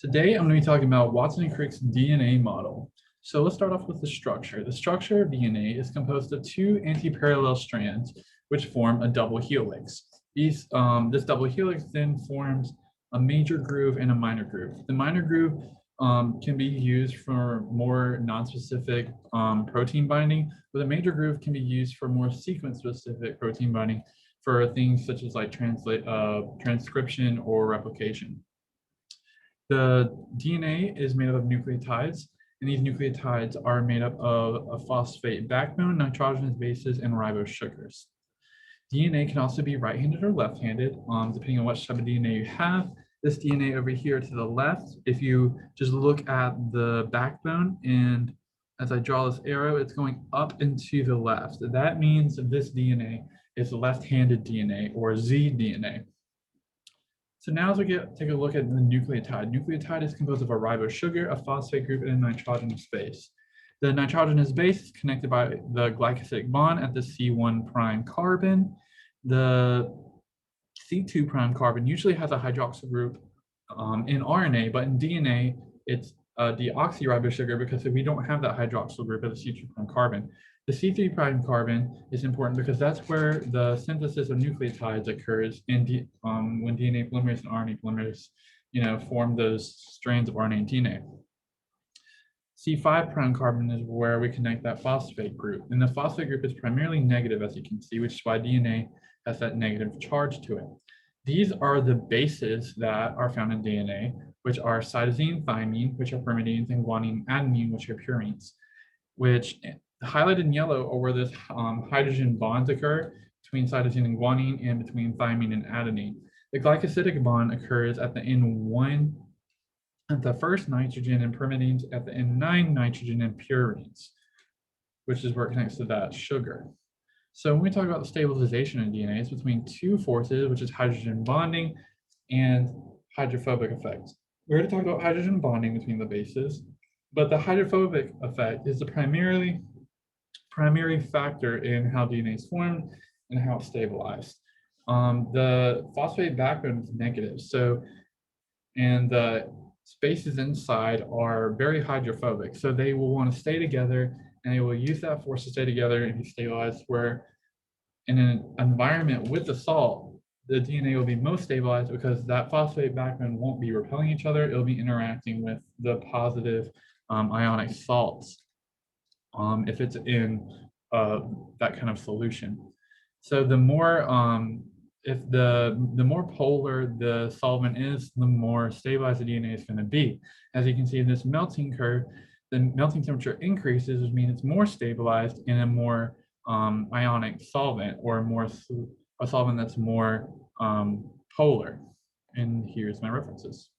Today, I'm going to be talking about Watson and Crick's DNA model. So let's start off with the structure. The structure of DNA is composed of two anti-parallel strands, which form a double helix. This double helix then forms a major groove and a minor groove. The minor groove can be used for more non-specific protein binding, but the major groove can be used for more sequence-specific protein binding for things such as like transcription or replication. The DNA is made up of nucleotides, and these nucleotides are made up of a phosphate backbone, nitrogenous bases, and ribose sugars. DNA can also be right-handed or left-handed, depending on what type of DNA you have. This DNA over here to the left, if you just look at the backbone, and as I draw this arrow, it's going up and to the left. That means this DNA is left-handed DNA or Z-DNA. So now as we take a look at the nucleotide. Nucleotide is composed of a ribose sugar, a phosphate group, and a nitrogenous base. The nitrogenous base is connected by the glycosidic bond at the C1 prime carbon. The C2 prime carbon usually has a hydroxyl group in RNA, but in DNA, it's a deoxyribose sugar because we don't have that hydroxyl group at the C2 prime carbon. The C3 prime carbon is important because that's where the synthesis of nucleotides occurs in when DNA polymerase and RNA polymerase, form those strands of RNA and DNA. C5 prime carbon is where we connect that phosphate group, and the phosphate group is primarily negative, as you can see, which is why DNA has that negative charge to it. These are the bases that are found in DNA, which are cytosine, thymine, which are pyrimidines, and guanine, adenine, which are purines, which highlighted in yellow are where those hydrogen bonds occur between cytosine and guanine and between thymine and adenine. The glycosidic bond occurs at the N1 at the first nitrogen and pyrimidines at the N9 nitrogen and purines, which is where it connects to that sugar. So when we talk about the stabilization of DNA, it's between two forces, which is hydrogen bonding and hydrophobic effects. We're going to talk about hydrogen bonding between the bases, but the hydrophobic effect is the primary factor in how DNA is formed and how it's stabilized. The phosphate backbone is negative, and the spaces inside are very hydrophobic, so they will want to stay together, and they will use that force to stay together and be stabilized, where in an environment with the salt, the DNA will be most stabilized because that phosphate backbone won't be repelling each other. It'll be interacting with the positive ionic salts if it's in that kind of solution. So the more the more polar the solvent is, the more stabilized the DNA is going to be. As you can see in this melting curve, the melting temperature increases, which means it's more stabilized in a more ionic solvent, or a solvent that's more polar. And here's my references.